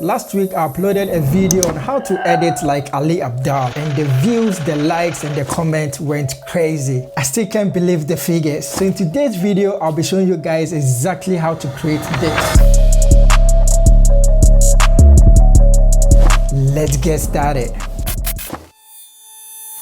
Last week I uploaded a video on how to edit like Ali Abdaal, and the views, the likes and the comments went crazy. I still can't believe the figures. So in today's video I'll be showing you guys exactly how to create this. Let's get started.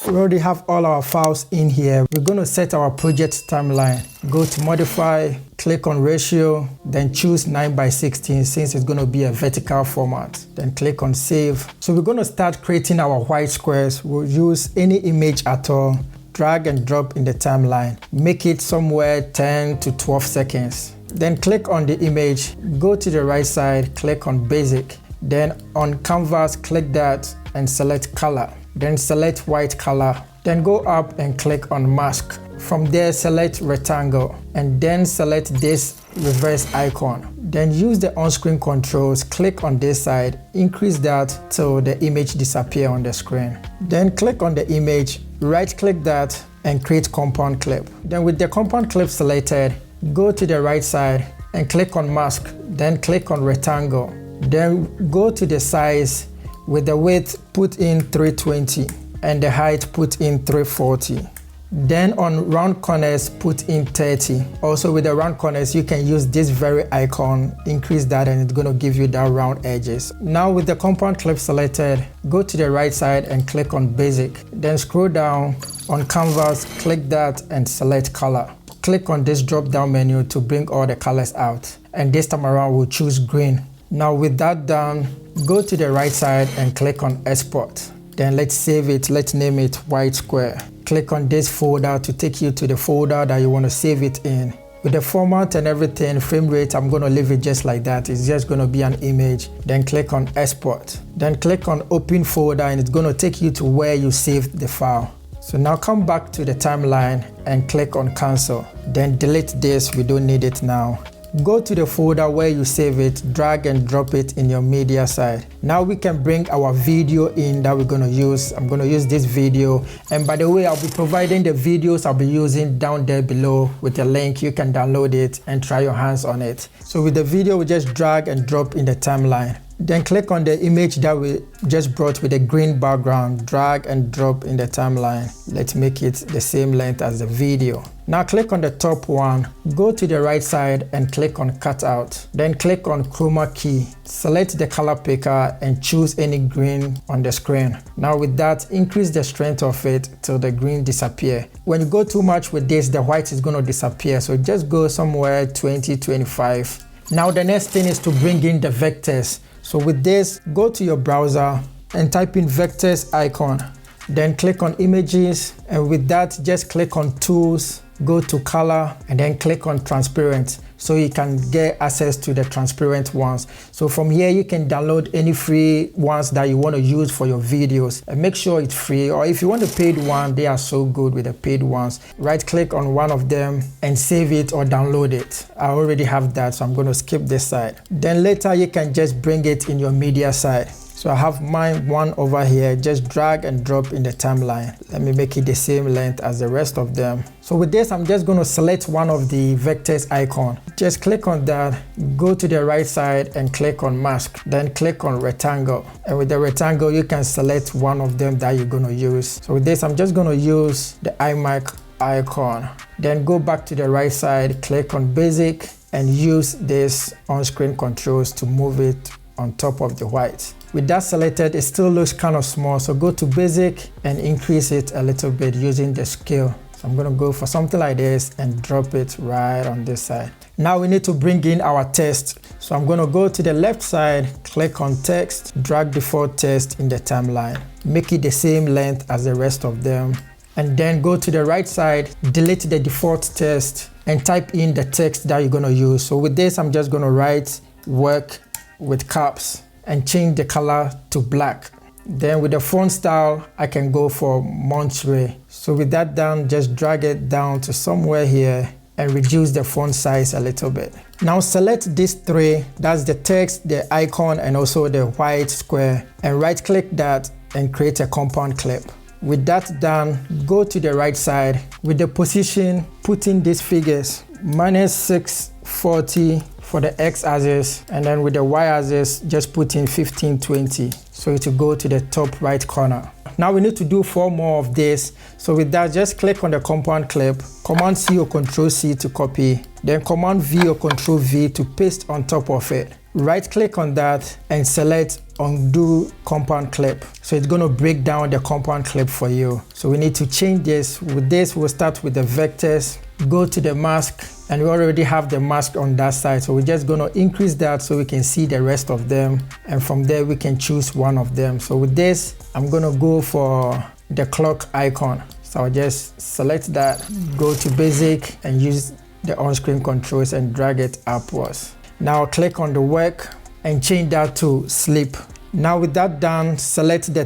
We already have all our files in here. We're going to set our project timeline. Go to modify, click on ratio, then choose 9:16 since it's going to be a vertical format. Then click on save. So we're going to start creating our white squares. We'll use any image at all. Drag and drop in the timeline. Make it somewhere 10 to 12 seconds. Then click on the image. Go to the right side, click on basic. Then on canvas, click that and select color. Then select white color. Then go up and click on mask. From there, select rectangle and then select this reverse icon. Then use the on-screen controls, click on this side, increase that till the image disappears on the screen. Then click on the image, right click that and create compound clip. Then with the compound clip selected, go to the right side and click on mask, then click on rectangle. Then go to the size. With the width, put in 320 and the height, put in 340. Then on round corners, put in 30. Also with the round corners, you can use this very icon, increase that and it's going to give you that round edges. Now with the compound clip selected, go to the right side and click on basic. Then scroll down on canvas, click that and select color. Click on this drop down menu to bring all the colors out. And this time around, we'll choose green. Now with that done, go to the right side and click on export. Then let's save it, let's name it white square. Click on this folder to take you to the folder that you want to save it in. With the format and everything, frame rate, I'm going to leave it just like that. It's just going to be an image. Then click on export. Then click on open folder and it's going to take you to where you saved the file. So now come back to the timeline and click on cancel. Then delete this, we don't need it now. Go to the folder where you save it, drag and drop it in your media side. Now we can bring our video in that we're going to use. I'm going to use this video. And by the way, I'll be providing the videos I'll be using down there below with a link. You can download it and try your hands on it. So with the video, we just drag and drop in the timeline. Then click on the image that we just brought with a green background, drag and drop in the timeline. Let's make it the same length as the video. Now click on the top one, go to the right side and click on cutout. Then click on chroma key. Select the color picker and choose any green on the screen. Now with that, increase the strength of it till the green disappear. When you go too much with this, the white is going to disappear. So just go somewhere 20, 25. Now the next thing is to bring in the vectors. So with this, go to your browser and type in vectors icon. Then click on images, and with that, just click on tools, go to color, and then click on transparent so you can get access to the transparent ones. So from here, you can download any free ones that you want to use for your videos and make sure it's free. Or if you want a paid one, they are so good with the paid ones. Right click on one of them and save it or download it. I already have that, so I'm going to skip this side. Then later, you can just bring it in your media side. So I have mine one over here, just drag and drop in the timeline. Let me make it the same length as the rest of them. So with this, I'm just going to select one of the vectors icon. Just click on that, go to the right side and click on mask, then click on rectangle. And with the rectangle, you can select one of them that you're going to use. So with this, I'm just going to use the iMac icon. Then go back to the right side, click on basic and use this on-screen controls to move it on top of the white. With that selected, it still looks kind of small, so go to basic and increase it a little bit using the scale. So I'm going to go for something like this and drop it right on this side. Now we need to bring in our text. So I'm going to go to the left side, click on text, drag default text in the timeline. Make it the same length as the rest of them. And then go to the right side, delete the default text and type in the text that you're going to use. So with this, I'm just going to write work with caps and change the color to black. Then with the font style, I can go for Monterey. So with that done, just drag it down to somewhere here and reduce the font size a little bit. Now select these three, that's the text, the icon, and also the white square, and right click that and create a compound clip. With that done, go to the right side. With the position, put in these figures, -6, 40, for the x-axis, and then with the y-axis, just put in 1520. So it will go to the top right corner. Now we need to do 4 more of this. So with that, just click on the compound clip, Command C or Control C to copy, then Command V or Control V to paste on top of it. Right click on that and select Undo Compound Clip. So it's going to break down the compound clip for you. So we need to change this. With this, we'll start with the vectors, go to the mask, and we already have the mask on that side. So we're just going to increase that so we can see the rest of them. And from there, we can choose one of them. So with this, I'm going to go for the clock icon. So I'll just select that, go to basic and use the on-screen controls and drag it upwards. Now click on the work and change that to sleep. Now with that done, select the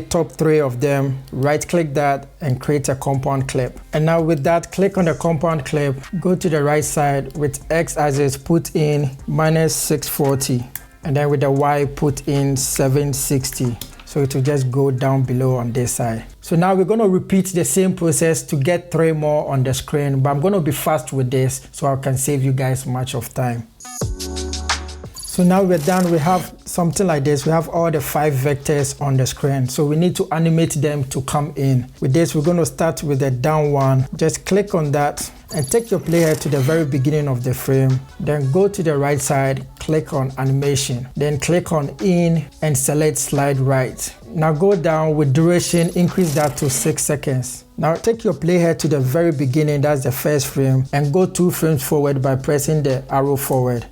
top three of them, right click that and create a compound clip. And now with that, click on the compound clip, go to the right side with x-axis, put in -640, and then with the y, put in 760. So it will just go down below on this side. So now we're going to repeat the same process to get 3 more on the screen, but I'm going to be fast with this so I can save you guys much of time. So now we're done. We have something like this. We have all the 5 vectors on the screen. So we need to animate them to come in. With this, we're going to start with the down one. Just click on that and take your playhead to the very beginning of the frame. Then go to the right side, click on animation. Then click on in and select slide right. Now go down with duration, increase that to 6 seconds. Now take your playhead to the very beginning, that's the first frame, and go 2 frames forward by pressing the arrow forward.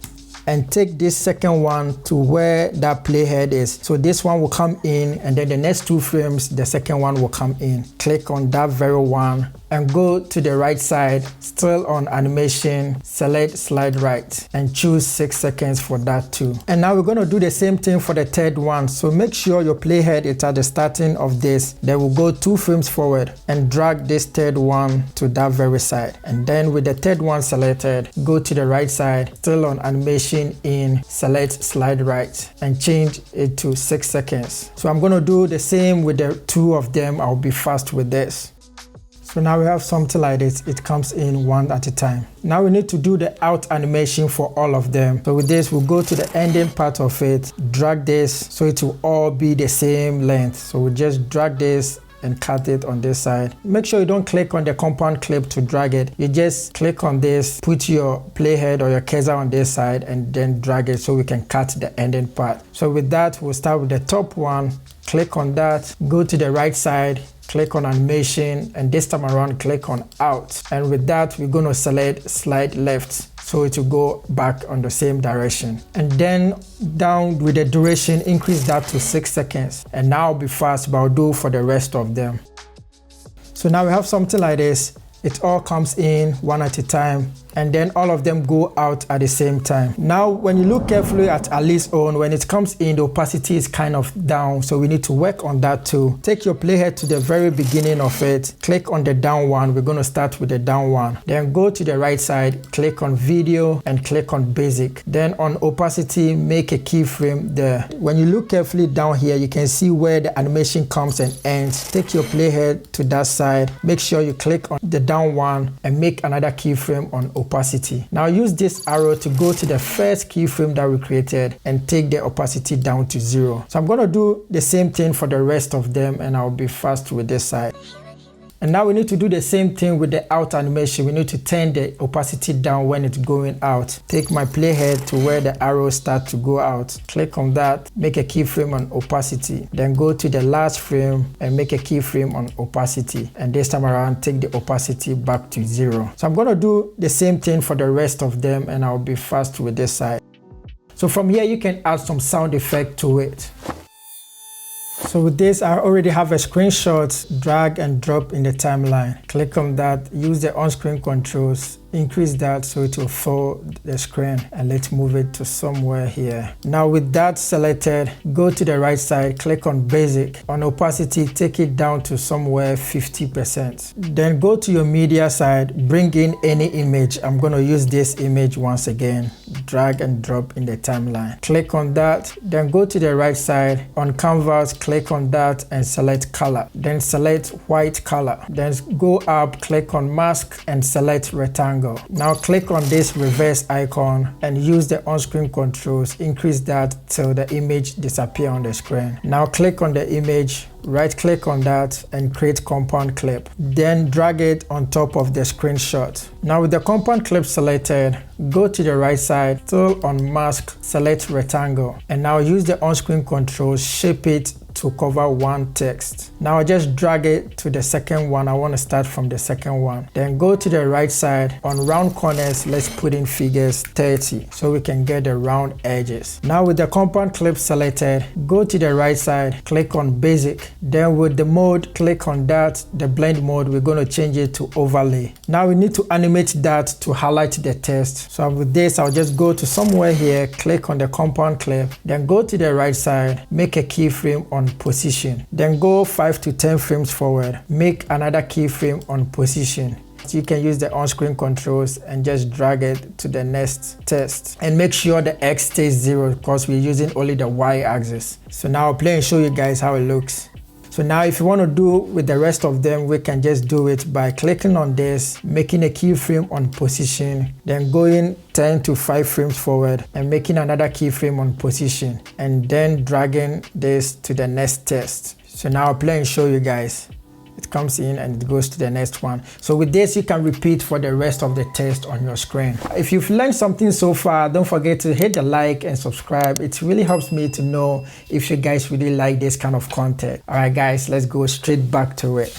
And take this second one to where that playhead is. So this one will come in, and then the next 2 frames, the second one will come in. Click on that very one and go to the right side, still on animation, select slide right and choose 6 seconds for that too. And now we're going to do the same thing for the third one. So make sure your playhead is at the starting of this. Then we'll go 2 frames forward and drag this third one to that very side. And then with the third one selected, go to the right side, still on animation, in, select slide right and change it to 6 seconds. So I'm going to do the same with the 2 of them. I'll be fast with this. So now we have something like this. It comes in one at a time. Now we need to do the out animation for all of them. So with this, we'll go to the ending part of it, drag this so it will all be the same length. So we'll just drag this and cut it on this side. Make sure you don't click on the compound clip to drag it. You just click on this, put your playhead or your cursor on this side and then drag it so we can cut the ending part. So with that, we'll start with the top one. Click on that, go to the right side, click on animation, and this time around click on out. And with that, we're going to select slide left so it will go back on the same direction. And then down with the duration, increase that to 6 seconds. And now I'll be fast, but I'll do for the rest of them. So now we have something like this. It all comes in one at a time, and then all of them go out at the same time. Now, when you look carefully at Ali's own, when it comes in, the opacity is kind of down, so we need to work on that too. Take your playhead to the very beginning of it, click on the down one. We're going to start with the down one. Then go to the right side, click on video and click on basic. Then on opacity, make a keyframe there. When you look carefully down here, you can see where the animation comes and ends. Take your playhead to that side, make sure you click on the down one and make another keyframe on opacity. Now use this arrow to go to the first keyframe that we created and take the opacity down to 0. So I'm going to do the same thing for the rest of them, and I'll be fast with this side. And now we need to do the same thing with the out animation. We need to turn the opacity down when it's going out. Take my playhead to where the arrows start to go out. Click on that, make a keyframe on opacity. Then go to the last frame and make a keyframe on opacity. And this time around, take the opacity back to 0. So I'm going to do the same thing for the rest of them, and I'll be fast with this side. So from here, you can add some sound effect to it. So with this, I already have a screenshot, drag and drop in the timeline. Click on that, use the on-screen controls, increase that so it will fill the screen, and let's move it to somewhere here. Now with that selected, go to the right side, click on basic. On opacity, take it down to somewhere 50%. Then go to your media side, bring in any image. I'm going to use this image once again. Drag and drop in the timeline. Click on that, then go to the right side. On canvas, click on that and select color. Then select white color. Then go up, click on mask and select rectangle. rectangle. Now click on this reverse icon and use the on-screen controls, increase that till the image disappears on the screen. Now click on the image, right click on that and create compound clip. Then drag it on top of the screenshot. Now with the compound clip selected, go to the right side, still on mask, select rectangle, and now use the on-screen controls, shape it to cover one text. Now just drag it to the second one. I want to start from the second one. Then go to the right side, on round corners, let's put in figures 30 so we can get the round edges. Now with the compound clip selected, go to the right side, click on basic. Then with the mode, click on that, the blend mode, we're going to change it to overlay. Now we need to animate that to highlight the text. So with this, I'll just go to somewhere here, click on the compound clip, then go to the right side, make a keyframe on position, then go 5 to 10 frames forward, make another keyframe on position. You can use the on-screen controls and just drag it to the next text, and make sure the X stays 0 because we're using only the Y axis. So now I'll play and show you guys how it looks. So now if you want to do with the rest of them, we can just do it by clicking on this, making a keyframe on position, then going 10 to 5 frames forward and making another keyframe on position, and then dragging this to the next text. So now I'll play and show you guys. It comes in and it goes to the next one. So with this, you can repeat for the rest of the text on your screen. If you've learned something so far, don't forget to hit the like and subscribe. It really helps me to know if you guys really like this kind of content. All right, guys, let's go straight back to it.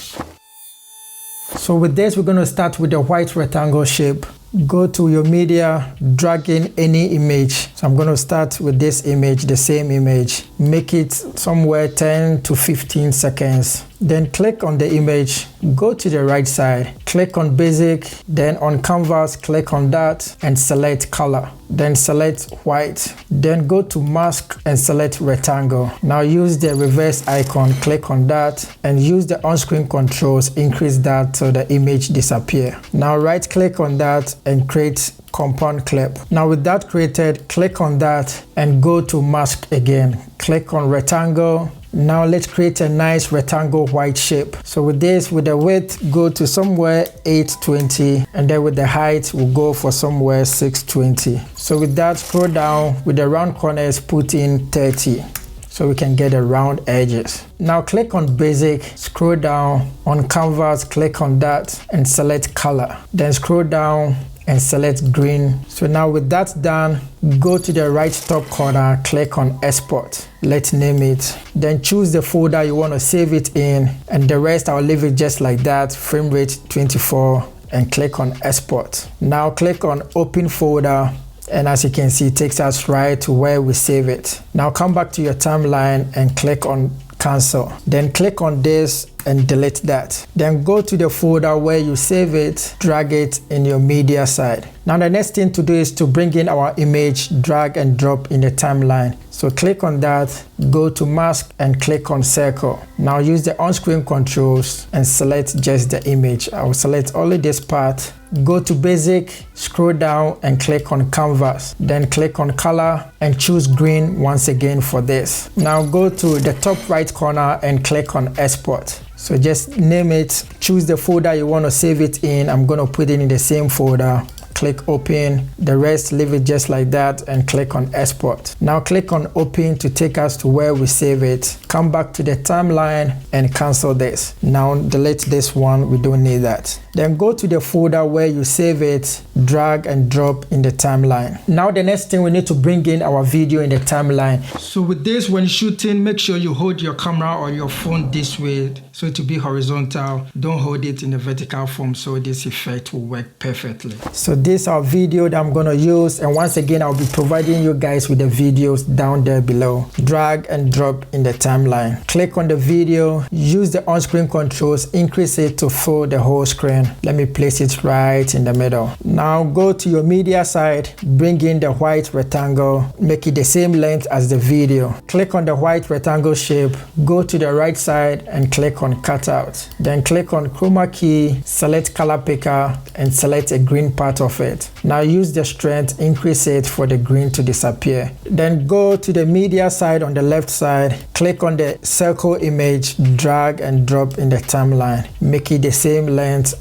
So with this, we're going to start with the white rectangle shape. Go to your media, drag in any image. So I'm going to start with this image, the same image. Make it somewhere 10 to 15 seconds. Then click on the image, go to the right side, click on basic, then on canvas, click on that and select color. Then select white, then go to mask and select rectangle. Now use the reverse icon, click on that and use the on-screen controls, increase that so the image disappear. Now right click on that and create compound clip. Now with that created, click on that and go to mask again. Click on rectangle. Now let's create a nice rectangle white shape. So with this, with the width, go to somewhere 820, and then with the height, we'll go for somewhere 620. So with that, scroll down, with the round corners, put in 30. So we can get the round edges. Now click on basic, scroll down, on canvas, click on that and select color. Then scroll down and select green. So now with that done, go to the right top corner, click on export. Let's name it. Then choose the folder you want to save it in, and the rest I'll leave it just like that, frame rate 24, and click on export. Now click on open folder, and as you can see, it takes us right to where we save it. Now come back to your timeline and click on cancel. Then click on this and delete that. Then go to the folder where you save it, drag it in your media side. Now the next thing to do is to bring in our image, drag and drop in the timeline. So click on that, go to mask and click on circle. Now use the on-screen controls and select just the image. I will select only this part. Go to basic, scroll down and click on canvas. Then click on color and choose green once again for this. Now go to the top right corner and click on export. So just name it, choose the folder you want to save it in. I'm going to put it in the same folder. Click open, the rest leave it just like that and click on export. Now click on open to take us to where we save it. Come back to the timeline and cancel this. Now delete this one, we don't need that. Then go to the folder where you save it, drag and drop in the timeline. Now the next thing, we need to bring in our video in the timeline. So with this, when shooting, make sure you hold your camera or your phone this way so it will be horizontal. Don't hold it in the vertical form so this effect will work perfectly. So this is our video that I'm going to use, and once again I'll be providing you guys with the videos down there below. Drag and drop in the timeline. Click on the video, use the on-screen controls, increase it to fill the whole screen. Let me place it right in the middle. Now go to your media side, bring in the white rectangle, make it the same length as the video. Click on the white rectangle shape, go to the right side and click on cutout. Then click on chroma key, select color picker and select a green part of it. Now use the strength, increase it for the green to disappear. Then go to the media side on the left side, click on the circle image, drag and drop in the timeline. Make it the same length.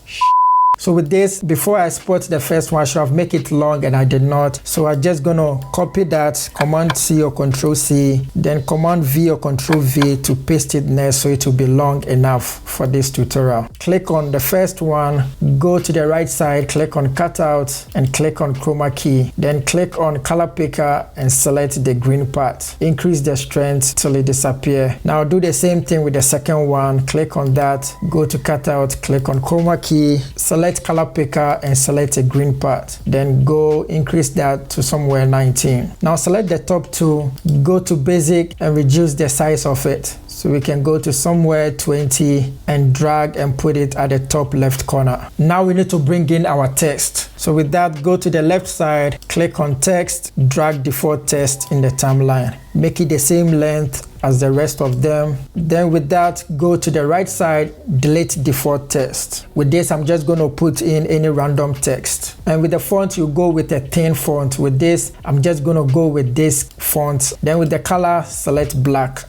So with this, before I export the first one, I should have make it long and I did not. So I'm just gonna copy that, Command C or Control C, then Command V or Control V to paste it next so it will be long enough for this tutorial. Click on the first one, go to the right side, click on Cutout and click on Chroma Key. Then click on Color Picker and select the green part. Increase the strength till it disappears. Now do the same thing with the second one. Click on that, go to Cutout, click on Chroma Key, select Color Picker and select a green part. Then go increase that to somewhere 19. Now select the top two, go to Basic and reduce the size of it. So we can go to somewhere 20 and drag and put it at the top left corner. Now we need to bring in our text. So with that, go to the left side, click on text, drag default text in the timeline. Make it the same length as the rest of them. Then with that, go to the right side, delete default text. With this, I'm just going to put in any random text. And with the font, you go with a thin font. With this, I'm just going to go with this font. Then with the color, select black.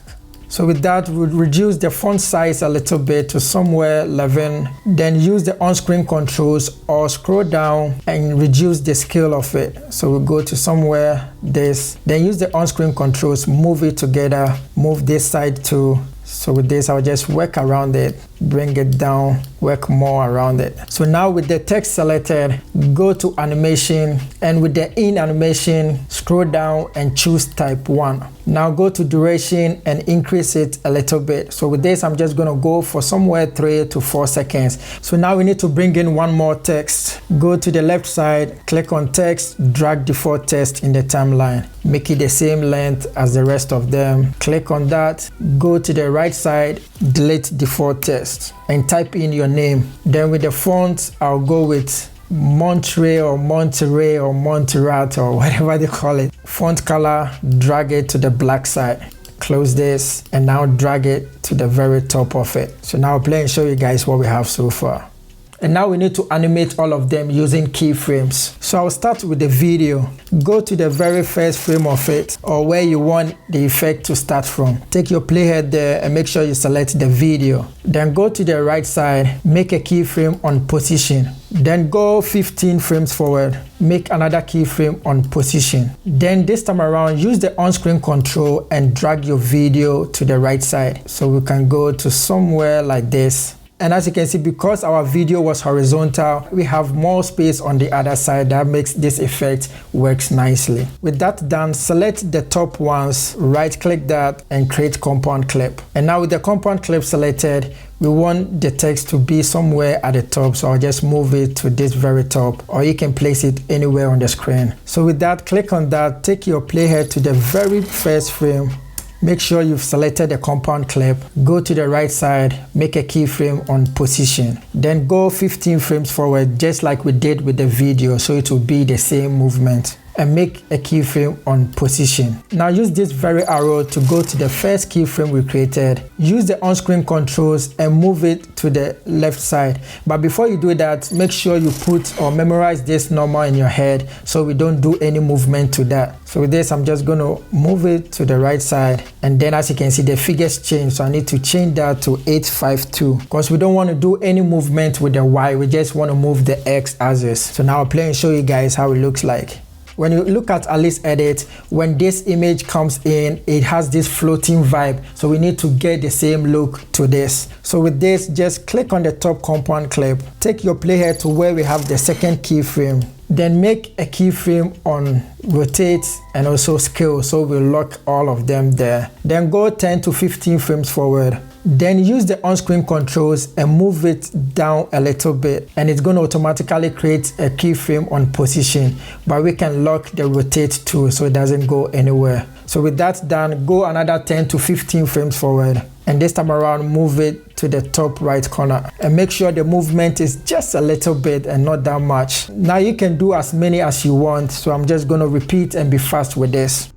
So with that, we'll reduce the font size a little bit to somewhere 11. Then use the on-screen controls or scroll down and reduce the scale of it. So we'll go to somewhere this. Then use the on-screen controls, move it together, move this side too. So with this, I'll just work around it, bring it down, work more around it. So now with the text selected, go to animation, and with the in animation, scroll down and choose type 1. Now go to duration and increase it a little bit. So with this, I'm just gonna go for somewhere 3 to 4 seconds. So now we need to bring in one more text. Go to the left side, click on text, drag default text in the timeline. Make it the same length as the rest of them. Click on that, go to the right side, delete default text and type in your name. Then with the font, I'll go with Monterey or Montserrat or whatever they call it. Font color, drag it to the black side. Close this and now drag it to the very top of it. So now I'll play and show you guys what we have so far. And now we need to animate all of them using keyframes. So I'll start with the video. Go to the very first frame of it or where you want the effect to start from. Take your playhead there and make sure you select the video. Then go to the right side, make a keyframe on position. Then go 15 frames forward, make another keyframe on position. Then this time around, use the on-screen control and drag your video to the right side. So we can go to somewhere like this. And as you can see, because our video was horizontal, we have more space on the other side that makes this effect works nicely. With that done, select the top ones, right click that and create compound clip. And now with the compound clip selected, we want the text to be somewhere at the top. So I'll just move it to this very top, or you can place it anywhere on the screen. So with that, click on that, take your playhead to the very first frame. Make sure you've selected the compound clip, go to the right side, make a keyframe on position. Then go 15 frames forward, just like we did with the video, so it will be the same movement. And make a keyframe on position. Now use this very arrow to go to the first keyframe we created. Use the on-screen controls and move it to the left side. But before you do that, make sure you put or memorize this number in your head so we don't do any movement to that. So with this, I'm just going to move it to the right side. And then as you can see, the figures change. So I need to change that to 852 because we don't want to do any movement with the Y. We just want to move the X axis. So now I'll play and show you guys how it looks like. When you look at Ali's edit, when this image comes in, it has this floating vibe. So we need to get the same look to this. So with this, just click on the top compound clip. Take your playhead to where we have the second keyframe. Then make a keyframe on rotate and also scale. So we'll lock all of them there. Then go 10 to 15 frames forward. Then use the on-screen controls and move it down a little bit, and it's going to automatically create a keyframe on position, but we can lock the rotate too so it doesn't go anywhere. So with that done, go another 10 to 15 frames forward, and this time around move it to the top right corner and make sure the movement is just a little bit and not that much. Now you can do as many as you want, so I'm just going to repeat and be fast with this.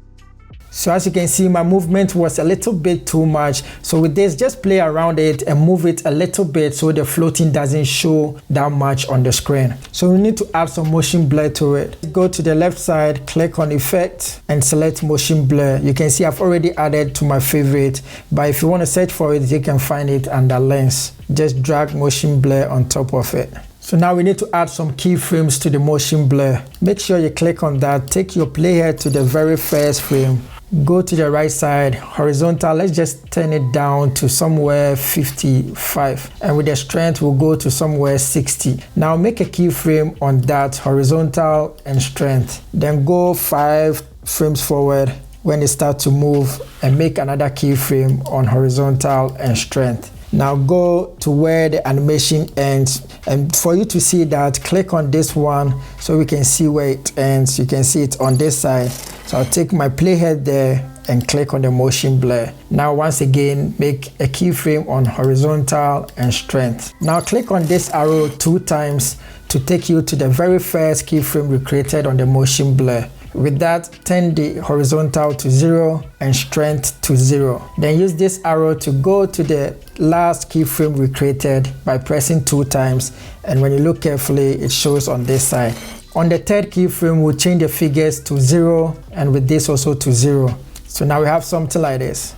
So as you can see, my movement was a little bit too much. So with this, just play around it and move it a little bit so the floating doesn't show that much on the screen. So we need to add some motion blur to it. Go to the left side, click on effect and select motion blur. You can see I've already added to my favorite, but if you want to search for it, you can find it under lens. Just drag motion blur on top of it. So now we need to add some keyframes to the motion blur. Make sure you click on that, take your playhead to the very first frame, go to the right side, horizontal, let's just turn it down to somewhere 55, and with the strength we'll go to somewhere 60. Now make a keyframe on that horizontal and strength, then go 5 frames forward when it starts to move and make another keyframe on horizontal and strength. Now go to where the animation ends, and for you to see that, click on this one so we can see where it ends. You can see it on this side. So I'll take my playhead there and click on the motion blur. Now once again, make a keyframe on horizontal and strength. Now click on this arrow 2 times to take you to the very first keyframe we created on the motion blur. With that, turn the horizontal to 0 and strength to 0. Then use this arrow to go to the last keyframe we created by pressing 2 times, and when you look carefully, it shows on this side. On the third keyframe, we'll change the figures to 0, and with this also to 0. So now we have something like this.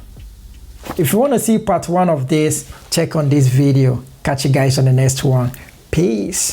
If you want to see part 1 of this, check on this video. Catch you guys on the next one. Peace.